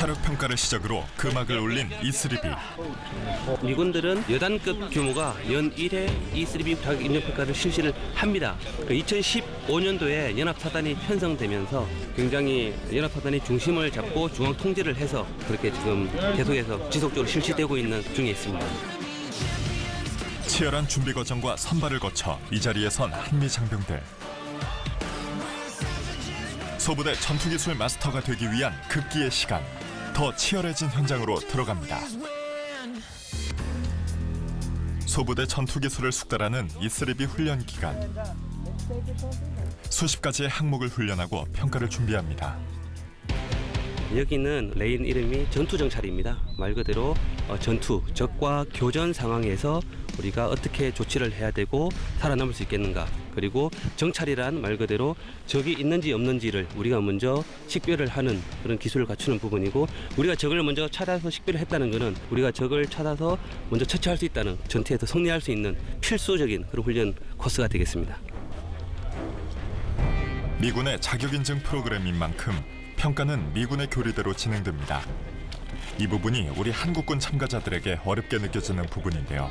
체력 평가를 시작으로 금악을 올린 E3B. 미군들은 여단급 규모가 연 1회 E3B 자격 인정 평가를 실시를 합니다. 2015년도에 연합사단이 편성되면서 굉장히 연합사단이 중심을 잡고 중앙 통제를 해서 그렇게 지금 계속해서 지속적으로 실시되고 있는 중에 있습니다. 치열한 준비 과정과 선발을 거쳐 이 자리에 선 한미 장병들. 소부대 전투기술 마스터가 되기 위한 급기의 시간. 더 치열해진 현장으로 들어갑니다. 소부대 전투기술을 숙달하는 E3B 훈련 기간. 수십 가지의 항목을 훈련하고 평가를 준비합니다. 여기는 레인 이름이 전투정찰입니다. 말 그대로 전투, 적과 교전 상황에서 우리가 어떻게 조치를 해야 되고 살아남을 수 있겠는가. 그리고 정찰이란 말 그대로 적이 있는지 없는지를 우리가 먼저 식별을 하는 그런 기술을 갖추는 부분이고, 우리가 적을 먼저 찾아서 식별을 했다는 것은 우리가 적을 찾아서 먼저 처치할 수 있다는, 전투에서 승리할 수 있는 필수적인 그런 훈련 코스가 되겠습니다. 미군의 자격인증 프로그램인 만큼 평가는 미군의 교리대로 진행됩니다. 이 부분이 우리 한국군 참가자들에게 어렵게 느껴지는 부분인데요.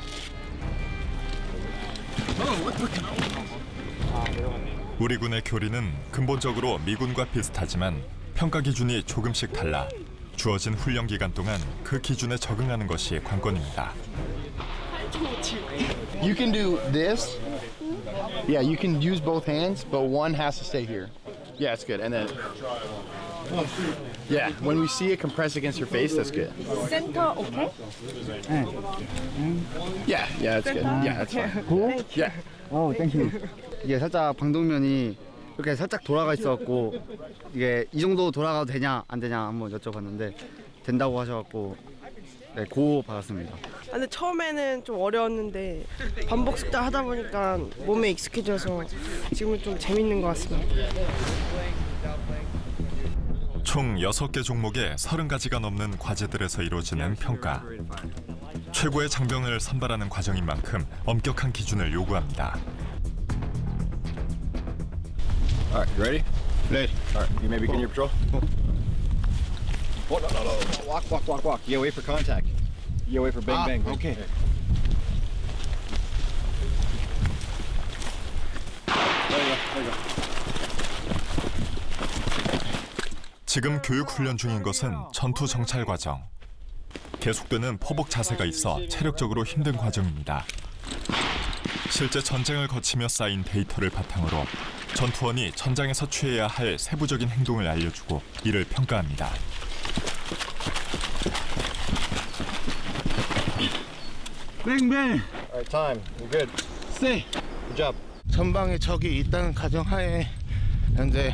우리 군의 교리는 근본적으로 미군과 비슷하지만 평가 기준이 조금씩 달라 주어진 훈련 기간 동안 그 기준에 적응하는 것이 관건입니다. You can do this. Yeah, you can use both hands, but one has to stay here. Yeah, it's good. And then, yeah, when we see it compress against your face, that's good. Center, okay? Yeah, it's good. Yeah, that's fine. Cool? Yeah. 땡큐. 이게 살짝 방독면이 이렇게 살짝 돌아가 있어갖고 이게 이 정도 돌아가도 되냐 안 되냐 한번 여쭤봤는데 된다고 하셔갖고 네, 고 받았습니다. 근데 처음에는 좀 어려웠는데 반복 숙달 하다 보니까 몸에 익숙해져서 지금은 좀 재밌는 것 같습니다. 총 6개 종목에 30가지가 넘는 과제들에서 이루어지는 평가. 최고의 장병을 선발하는 과정인 만큼 엄격한 기준을 요구합니다. All right, you ready? Ready. All right, you may begin your patrol. Oh, no. Walk. Yeah, wait for contact. Yeah, wait for bang. Okay. There you go. 지금 교육 훈련 중인 것은 전투 정찰 과정. 계속되는 포복 자세가 있어 체력적으로 힘든 과정입니다. 실제 전쟁을 거치며 쌓인 데이터를 바탕으로 전투원이 전장에서 취해야 할 세부적인 행동을 알려주고 이를 평가합니다. 뱅뱅. All right, time. You're good. 세. Good job. 전방에 적이 있다는 가정하에 현재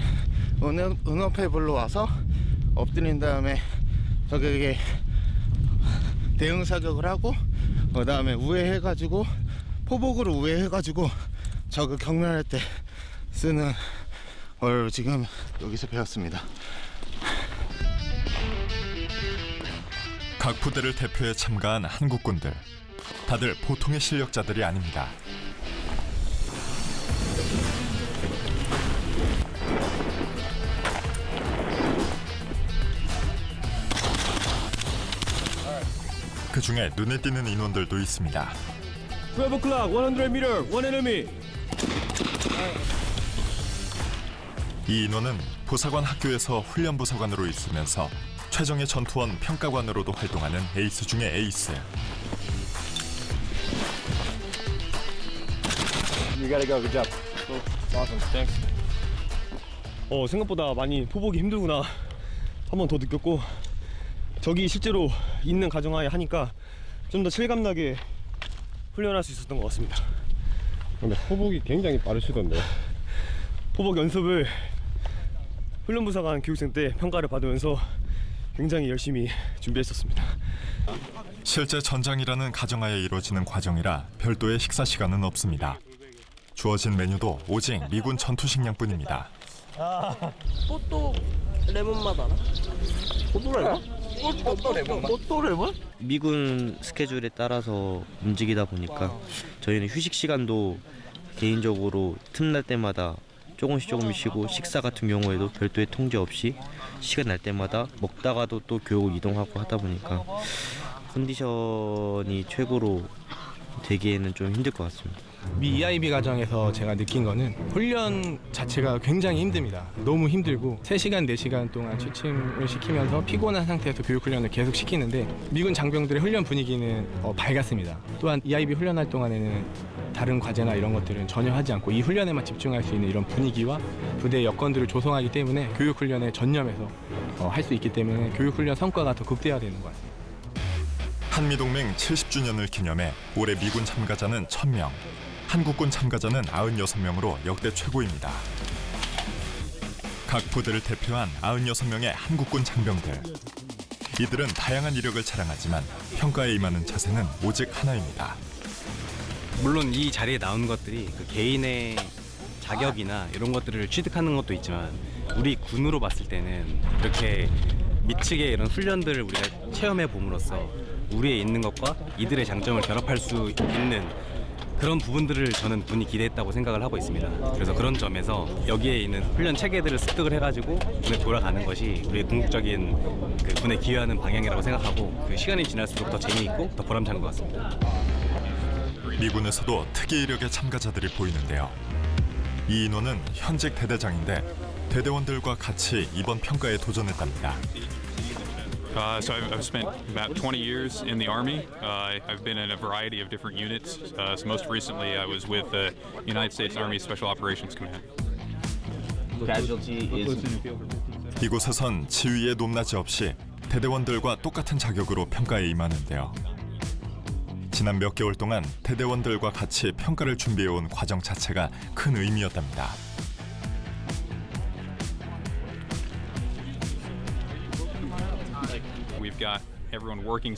은어패블로 와서 엎드린 다음에 적에게 대응 사격을 하고 그 다음에 우회해가지고 포복으로 우회해가지고 적을 경멸할 때 쓰는 걸 지금 여기서 배웠습니다. 각 부대를 대표해 참가한 한국군들. 다들 보통의 실력자들이 아닙니다. 그 중에 눈에 띄는 인원들도 있습니다. 12 o'clock, 100m, one enemy. 이 인원은 부사관 학교에서 훈련 부사관으로 있으면서 최정예 전투원 평가관으로도 활동하는 에이스 중의 에이스. You gotta go. Good job. Awesome. Thanks. 생각보다 많이 포복이 힘들구나 한 번 더 느꼈고, 적이 실제로 있는 가정하에 하니까 좀 더 실감나게 훈련할 수 있었던 것 같습니다. 근데 포복이 굉장히 빠르시던데. 포복 연습을 훈련부사관 교육생 때 평가를 받으면서 굉장히 열심히 준비했었습니다. 실제 전장이라는 가정하에 이루어지는 과정이라 별도의 식사 시간은 없습니다. 주어진 메뉴도 오직 미군 전투식량뿐입니다. 뽀또 레몬 맛 알아? 뽀또 레몬? 뽀또 레몬? 미군 스케줄에 따라서 움직이다 보니까 저희는 휴식 시간도 개인적으로 틈날 때마다 조금씩 쉬고 식사 같은 경우에도 별도의 통제 없이 시간 날 때마다 먹다가도 또 교육을 이동하고 하다 보니까 컨디션이 최고로 되기에는 좀 힘들 것 같습니다. 미 EIB 과정에서 제가 느낀 거는 훈련 자체가 굉장히 힘듭니다. 너무 힘들고 3시간, 4시간 동안 취침을 시키면서 피곤한 상태에서 교육훈련을 계속 시키는데 미군 장병들의 훈련 분위기는 밝았습니다. 또한 EIB 훈련할 동안에는 다른 과제나 이런 것들은 전혀 하지 않고 이 훈련에만 집중할 수 있는 이런 분위기와 부대의 여건들을 조성하기 때문에 교육훈련에 전념해서 할 수 있기 때문에 교육훈련 성과가 더 극대화되는 것 같습니다. 한미동맹 70주년을 기념해 올해 미군 참가자는 1000명, 한국군 참가자는 96명으로 역대 최고입니다. 각 부대를 대표한 96명의 한국군 장병들. 이들은 다양한 이력을 자랑하지만 평가에 임하는 자세는 오직 하나입니다. 물론 이 자리에 나온 것들이 그 개인의 자격이나 이런 것들을 취득하는 것도 있지만 우리 군으로 봤을 때는 이렇게 미치게 이런 훈련들을 우리가 체험해 봄으로써 우리의 있는 것과 이들의 장점을 결합할 수 있는 그런 부분들을 저는 군이 기대했다고 생각을 하고 있습니다. 그래서 그런 점에서 여기에 있는 훈련 체계들을 습득을 해가지고 군에 돌아가는 것이 우리의 궁극적인 그 군에 기여하는 방향이라고 생각하고 그 시간이 지날수록 더 재미있고 더 보람찬 것 같습니다. 미군에서도 특이 이력의 참가자들이 보이는데요. 이 인원은 현직 대대장인데 대대원들과 같이 이번 평가에 도전했답니다. So I've spent about 20 years in the Army. I've been in a variety of different units. So most recently I was with the United States Army Special Operations Command. 이곳에선 지위의 높낮이 없이 대대원들과 똑같은 자격으로 평가에 임하는데요. 지난 몇 개월 동안 대대원들과 같이 평가를 준비해온 과정 자체가 큰 의미였답니다. We've got everyone working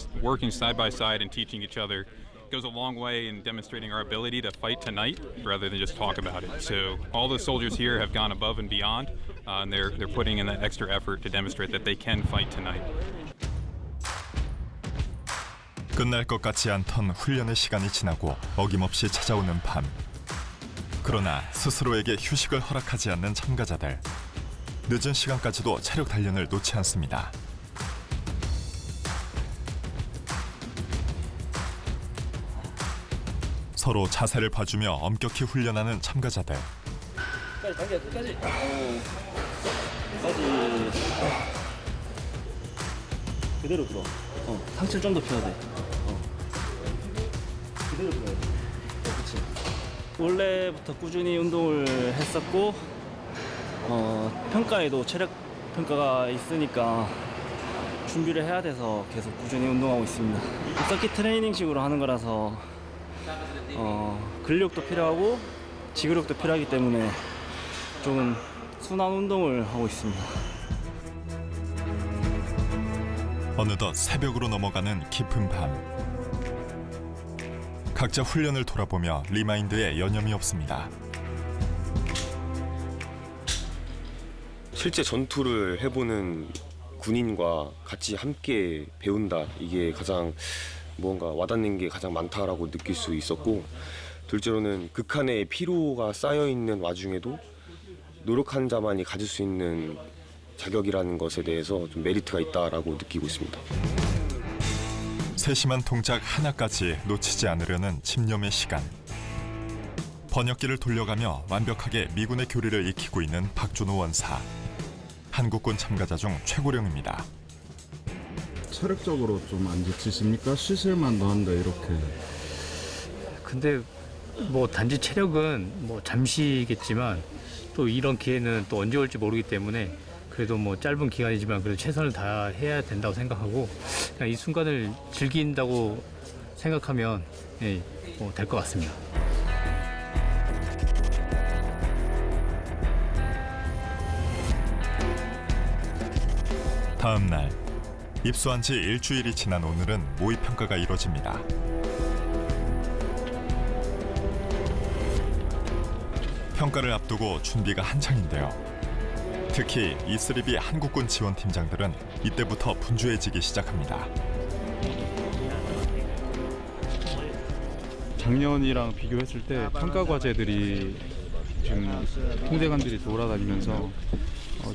side by side and teaching each other. It goes a long way in demonstrating our ability to fight tonight rather than just talk about it. So all the soldiers here have gone above and beyond, and they're putting in that extra effort to demonstrate that they can fight tonight. 끝날 것 같지 않던 훈련의 시간이 지나고 어김없이 찾아오는 밤. 그러나 스스로에게 휴식을 허락하지 않는 참가자들. 늦은 시간까지도 체력 단련을 놓지 않습니다. 서로 자세를 봐주며 엄격히 훈련하는 참가자들. 끝까지. 그대로 들어. 상체를 좀 더 펴야 돼. 그대로 들어야 돼. 그렇지. 원래부터 꾸준히 운동을 했었고 평가에도 체력 평가가 있으니까 준비를 해야 돼서 계속 꾸준히 운동하고 있습니다. 서킷 트레이닝식으로 하는 거라서 근력도 필요하고 지구력도 필요하기 때문에 좀 순환 운동을 하고 있습니다. 어느덧 새벽으로 넘어가는 깊은 밤. 각자 훈련을 돌아보며 리마인드에 여념이 없습니다. 실제 전투를 해보는 군인과 같이 함께 배운다. 이게 가장 무언가 와닿는 게 가장 많다라고 느낄 수 있었고, 둘째로는 극한의 피로가 쌓여있는 와중에도 노력한 자만이 가질 수 있는 자격이라는 것에 대해서 좀 메리트가 있다라고 느끼고 있습니다. 세심한 동작 하나까지 놓치지 않으려는 집념의 시간. 번역기를 돌려가며 완벽하게 미군의 교리를 익히고 있는 박준호 원사. 한국군 참가자 중 최고령입니다. 체력적으로 좀 안 지치십니까? 쉬실만 더 한다 이렇게. 근데 뭐 단지 체력은 뭐 잠시겠지만 또 이런 기회는 또 언제 올지 모르기 때문에 그래도 뭐 짧은 기간이지만 그래도 최선을 다해야 된다고 생각하고 그냥 이 순간을 즐긴다고 생각하면 뭐 될 것 같습니다. 다음 날 입소한 지 일주일이 지난 오늘은 모의평가가 이뤄집니다. 평가를 앞두고 준비가 한창인데요. 특히 E3B 한국군 지원팀장들은 이때부터 분주해지기 시작합니다. 작년이랑 비교했을 때 평가 과제들이 지금 통제관들이 돌아다니면서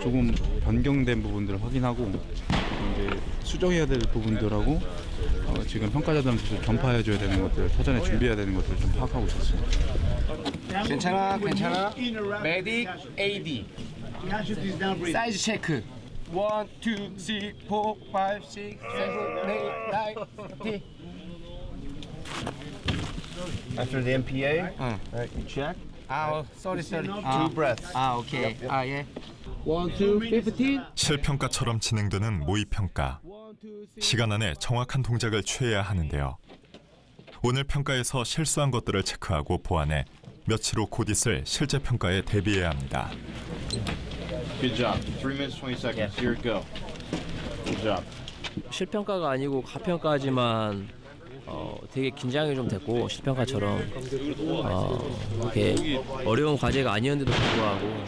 조금 변경된 부분들을 확인하고 이제 수정해야 될 부분들하고 지금 평가자들한테 전파해줘야 되는 것들, 사전에 준비해야 되는 것들을 좀 파악하고 있었어요. 괜찮아. 메딕 AD. 사이즈 체크. 1, 2, 3, 4, 5, 6, 7, 8, 9, 10. After the MPA, right, you check. sorry. 2 breaths. 오케이. 예. 1, 2, 15. 실평가처럼 진행되는 모의평가. 시간 안에 정확한 동작을 취해야 하는데요. 오늘 평가에서 실수한 것들을 체크하고 보완해 며칠 후 곧 있을 실제 평가에 대비해야 합니다. Good job. 3 minutes 20 seconds. Here we go. Good job. 실평가가 아니고 가평가지만 되게 긴장이 좀 됐고 실평가처럼 이렇게 어려운 과제가 아니었는데도 불구하고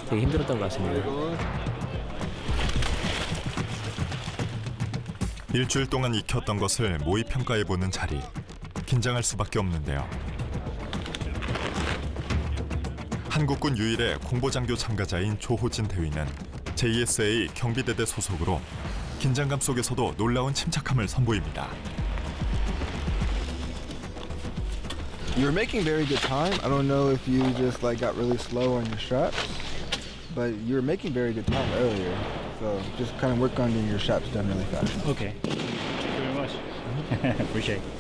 되게 힘들었던 것 같습니다. 일주일 동안 익혔던 것을 모의평가해 보는 자리. 긴장할 수밖에 없는데요. 한국군 유일의 공보장교 참가자인 조호진 대위는 JSA 경비대대 소속으로 긴장감 속에서도 놀라운 침착함을 선보입니다. You're making very good time. I don't know if you just got really slow on your straps, but you're making very good time earlier. So just kind of work on getting your straps done really fast. Okay. Thank you very much. Appreciate it.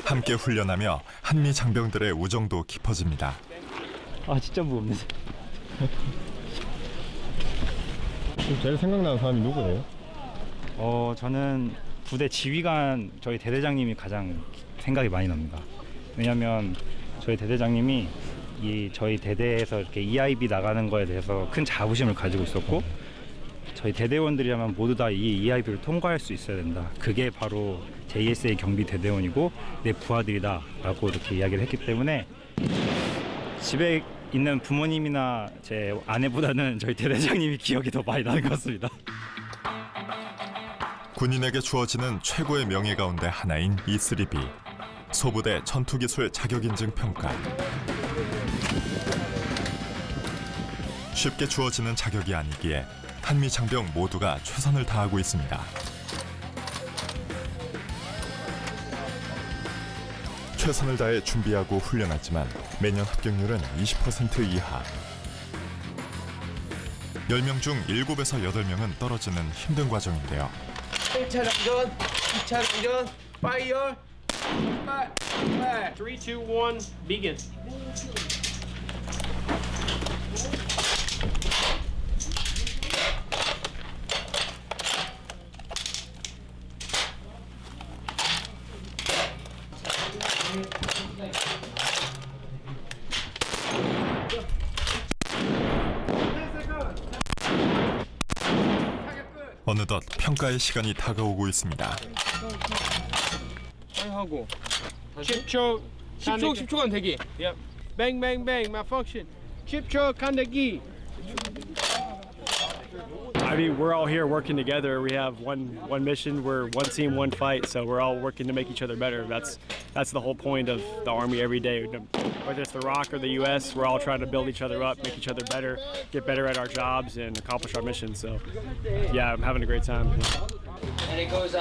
함께 훈련하며 한미 장병들의 우정도 깊어집니다. 진짜 무겁네. 지금 제일 생각나는 사람이 누구예요? 저는 부대 지휘관 저희 대대장님이 가장 생각이 많이 납니다. 왜냐하면 저희 대대장님이 저희 대대에서 이렇게 EIB 나가는 거에 대해서 큰 자부심을 가지고 있었고 저희 대대원들이라면 모두 다 이 EIB를 통과할 수 있어야 된다. 그게 바로 JSA 경비 대대원이고 내 부하들이다 라고 이렇게 이야기를 했기 때문에 집에 있는 부모님이나 제 아내보다는 저희 대대장님이 기억이 더 많이 나는 것 같습니다. 군인에게 주어지는 최고의 명예 가운데 하나인 E3B. 소부대 전투기술 자격인증 평가. 쉽게 주어지는 자격이 아니기에 한미 장병 모두가 최선을 다하고 있습니다. 최선을 다해 준비하고 훈련하지만 매년 합격률은 20% 이하. 10명 중 7에서 8명은 떨어지는 힘든 과정인데요. 1차 장전, 2차 장전, 파이어. 3, 2, 1, begin. 어느덧 평가의 시간이 다가오고 있습니다. 하고 10초간 대기. Bang bang bang malfunction. 10초 간대기. I mean, we're all here working together. We have one mission. We're one team, one fight. So we're all working to make each other better. That's the whole point of the Army every day. Whether it's the ROC or the U.S., we're all trying to build each other up, make each other better, get better at our jobs, and accomplish our mission. So, yeah, I'm having a great time. And it goes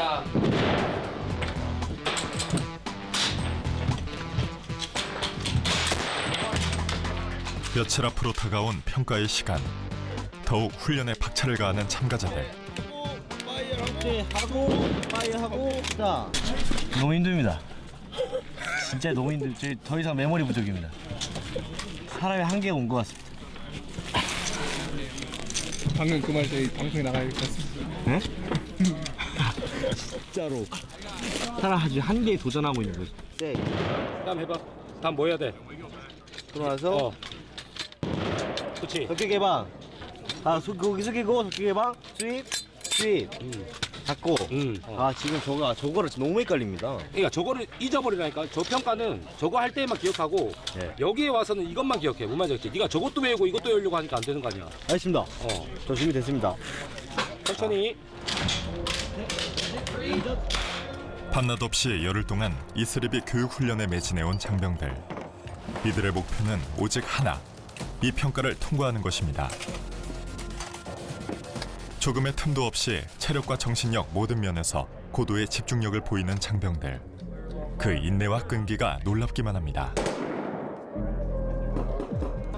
며칠 앞으로 다가온 평가의 시간. 더욱 훈련에 박차를 가하는 참가자들. 자, 너무 힘듭니다. 진짜 너무 힘들. 더 이상 메모리 부족입니다. 사람의 한계가 온 것 같습니다. 방금 그 말 저희 방송에 나가야 될 것 같습니다. 네? 진짜로 사람 아주 한계에 도전하고 있는 거지. 네. 다음 해봐. 다음 뭐 해야 돼? 들어와서 그렇지. 석기 개방. 거기 숙이고 석기 개방. 수입. 닫고. 지금 저거를 너무 헷갈립니다. 그러니까 저거를 잊어버리라니까. 저 평가는 저거 할 때만 기억하고 여기에 와서는 이것만 기억해. 뭔 말인지 알겠지? 네가 저것도 외우고 이것도 외우려고 하니까 안 되는 거 아니야. 알겠습니다. 저 준비됐습니다. 천천히. 밤낮 없이 열흘 동안 이슬입이 교육훈련에 매진해온 장병들. 이들의 목표는 오직 하나, 이 평가를 통과하는 것입니다. 조금의 틈도 없이 체력과 정신력 모든 면에서 고도의 집중력을 보이는 장병들. 그 인내와 끈기가 놀랍기만 합니다.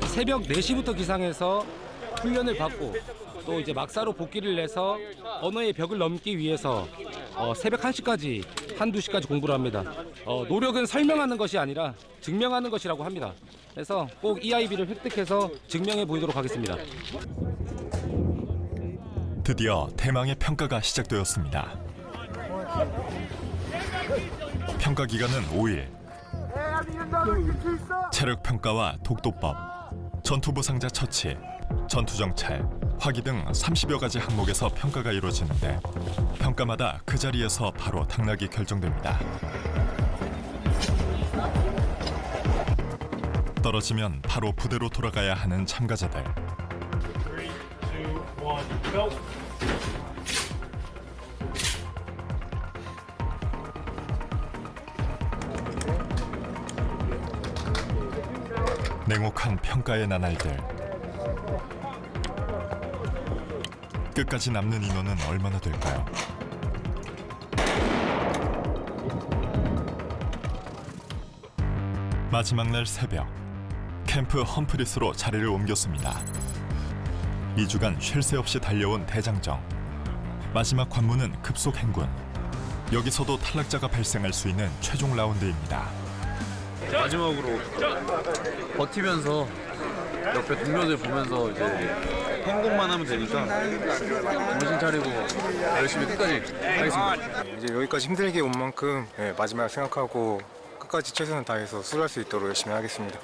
새벽 4시부터 기상해서 훈련을 받고 또 이제 막사로 복귀를 해서 언어의 벽을 넘기 위해서 새벽 1시까지, 한두 시까지 공부를 합니다. 노력은 설명하는 것이 아니라 증명하는 것이라고 합니다. 그래서 꼭 EIB를 획득해서 증명해 보이도록 하겠습니다. 드디어 대망의 평가가 시작되었습니다. 평가 기간은 5일. 체력 평가와 독도법, 전투 부상자 처치, 전투 정찰, 화기 등 30여 가지 항목에서 평가가 이루어지는데 평가마다 그 자리에서 바로 당락이 결정됩니다. 떨어지면 바로 부대로 돌아가야 하는 참가자들. 냉혹한 평가의 나날들. 끝까지 남는 인원은 얼마나 될까요? 마지막 날 새벽, 캠프 험프리스로 자리를 옮겼습니다. 2주간 쉴 새 없이 달려온 대장정. 마지막 관문은 급속 행군. 여기서도 탈락자가 발생할 수 있는 최종 라운드입니다. 마지막으로 버티면서 옆에 동료들 보면서 이제 행동만 하면 되니까 정신 차리고 열심히 끝까지 하겠습니다. 이제 여기까지 힘들게 온 만큼 마지막 생각하고 끝까지 최선을 다해서 수료할 수 있도록 열심히 하겠습니다.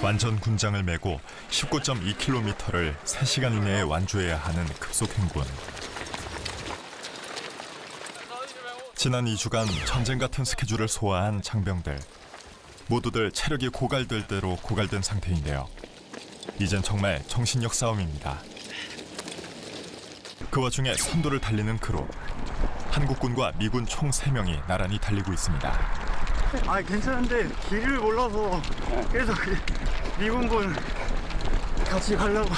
완전 군장을 메고 19.2km를 3시간 이내에 완주해야 하는 급속 행군. 지난 2주간 전쟁 같은 스케줄을 소화한 장병들. 모두들 체력이 고갈될 대로 고갈된 상태인데요. 이젠 정말 정신력 싸움입니다. 그 와중에 선두를 달리는 크루. 한국군과 미군 총 3명이 나란히 달리고 있습니다. 아, 괜찮은데 길을 몰라서 계속 미군군 같이 가려고.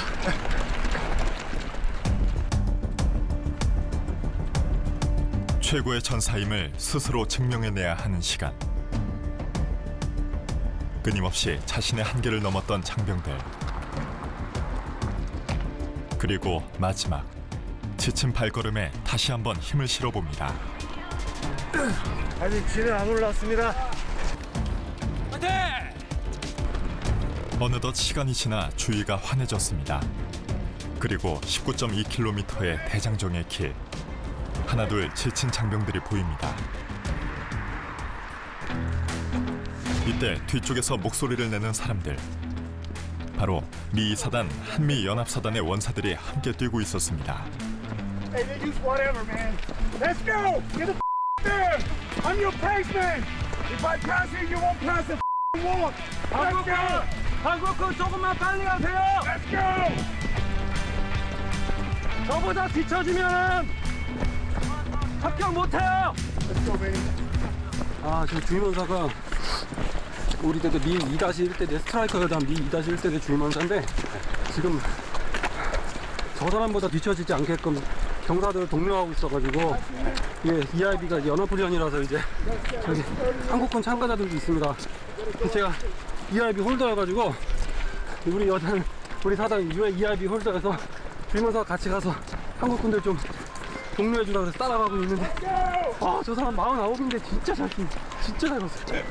최고의 전사임을 스스로 증명해내야 하는 시간. 끊임없이 자신의 한계를 넘었던 장병들. 그리고 마지막, 지친 발걸음에 다시 한번 힘을 실어봅니다. 아직 지는 안 올랐습니다. 화이팅! 어느덧 시간이 지나 주위가 환해졌습니다. 그리고 19.2km의 대장정의 길. 하나둘 지친 장병들이 보입니다. 이때 뒤쪽에서 목소리를 내는 사람들. 바로 미 2사단, 한미 연합사단의 원사들이 함께 뛰고 있었습니다. Hey, they use whatever, man. Let's go! Get the there! I'm your paceman! If I pass you, you won't pass the wall! Let's go! 한국군 조금만 빨리 가세요! Let's go! 저보다 뒤처지면 합격 못해요! Let's go, baby. 지금 주임원사가 우리 때도 미 2-1대 내 스트라이커에 대한 미 2-1대 주임원사인데 지금 저 사람보다 뒤처지지 않게끔 경사들을 독려하고 있어가지고 EIB가 연합훈련이라서 이제 저기 한국군 참가자들도 있습니다. 제가 EIB 홀더여가지고 우리 사단 EIB 홀더여서 주임원사 같이 가서 한국군들 좀 독려해주라 그래서 따라가고 있는데 저 사람 49인데 진짜 잘 갔어요.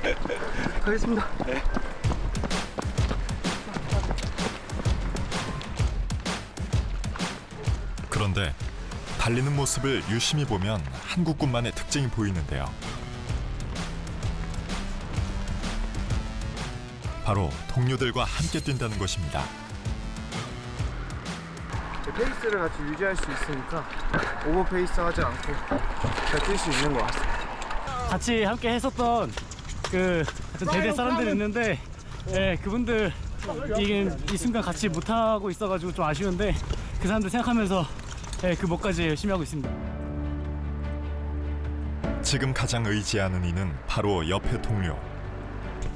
가겠습니다. 그런데 달리는 모습을 유심히 보면 한국군만의 특징이 보이는데요. 바로 동료들과 함께 뛴다는 것입니다. 페이스를 같이 유지할 수 있으니까 오버페이스 하지 않고 잘 뛸 수 있는 것 같습니다. 같이 함께 했었던 그 하여튼 대대 사람들이 있는데 예, 그분들 이 순간 같이 못하고 있어가지고 좀 아쉬운데 그 사람들 생각하면서 예, 그 목까지 열심히 하고 있습니다. 지금 가장 의지하는 이는 바로 옆의 동료.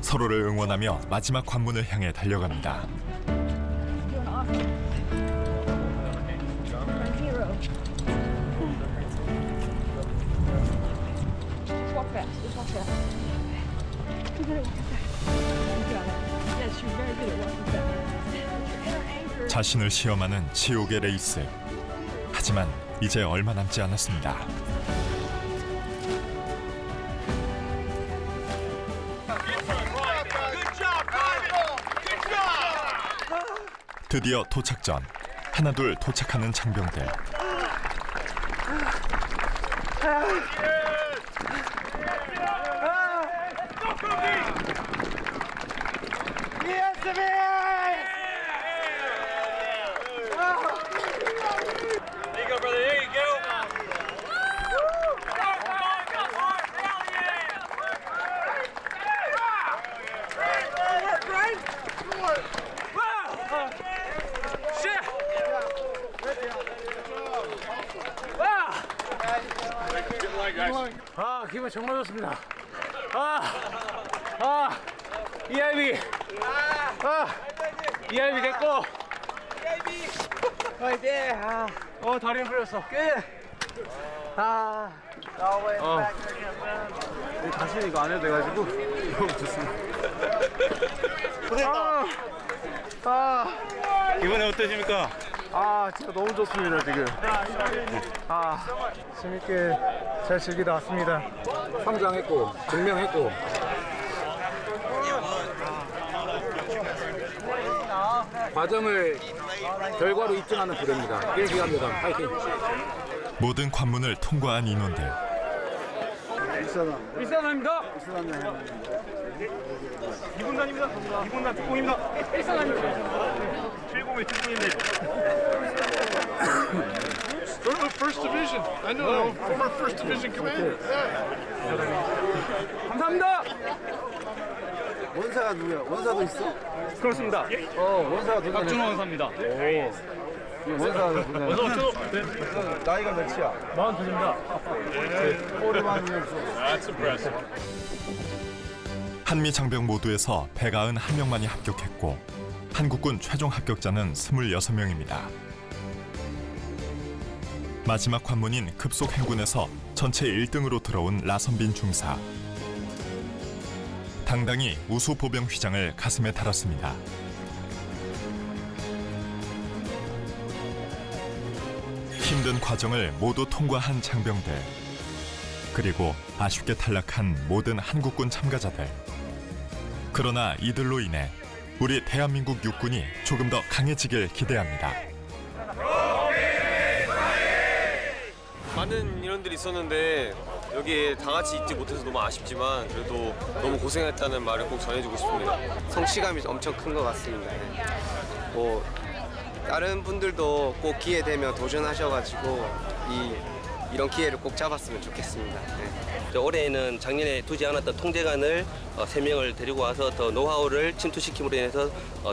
서로를 응원하며 마지막 관문을 향해 달려갑니다. 자신을 시험하는 지옥의 레이스. 하지만 이제 얼마 남지 않았습니다. 드디어 도착 전 하나둘 도착하는 장병들. 아, 기분 정말 좋습니다. EIB. EIB 됐고. 화이팅. 다리 풀렸어. 다시 이거 안 해도 돼가지고 너무 좋습니다. 기분이 어떠십니까? 진짜 너무 좋습니다 지금. 재밌게 잘 즐기다 왔습니다. 성장했고 증명했고 과정을 결과로 입증하는 부대입니다. 1기합니다. 파이팅. 모든 관문을 통과한 인원들. 일산입니다. 2분단입니다. 2분단 특공입니다. 일산입니다. 701 특공입니다. First Division. I know. Former First Division Commander. 감사합니다. 원사가 누구야? 원사도 있어? 그렇습니다. 원사가 누구야? 박준호 원사입니다. 원사가 누구야? 원사 없죠? 나이가 몇이야? 42입니다. 오래만 That's impressive. 한미 장병 모두에서 191명만이 합격했고 한국군 최종 합격자는 26명입니다. 마지막 관문인 급속 행군에서 전체 1등으로 들어온 라선빈 중사. 당당히 우수 보병 휘장을 가슴에 달았습니다. 힘든 과정을 모두 통과한 장병들. 그리고 아쉽게 탈락한 모든 한국군 참가자들. 그러나 이들로 인해 우리 대한민국 육군이 조금 더 강해지길 기대합니다. 많은 인원들이 있었는데 여기에 다 같이 있지 못해서 너무 아쉽지만 그래도 너무 고생했다는 말을 꼭 전해주고 싶습니다. 성취감이 엄청 큰 것 같습니다. 뭐 다른 분들도 꼭 기회 되면 도전하셔가지고 이런 기회를 꼭 잡았으면 좋겠습니다. 올해는 작년에 두지 않았던 통제관을 3명을 데리고 와서 더 노하우를 침투시킴으로 인해서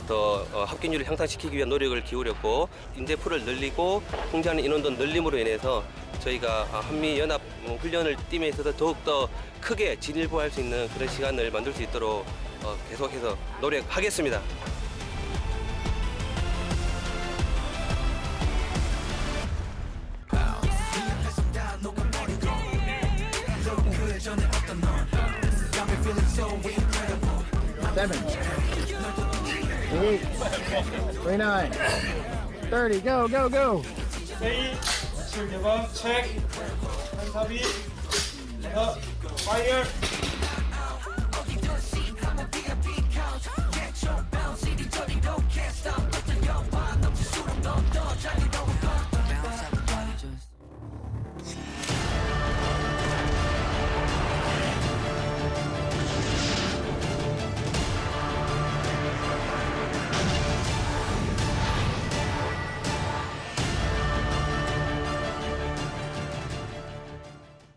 더 합격률을 향상시키기 위한 노력을 기울였고 인재풀을 늘리고 통제하는 인원도 늘림으로 인해서 저희가 한미연합 훈련을 띠에 있어서 더욱더 크게 진일보할 수 있는 그런 시간을 만들 수 있도록 계속해서 노력하겠습니다. Seven, 8, 29, 30, go, go, go. Check. Fire.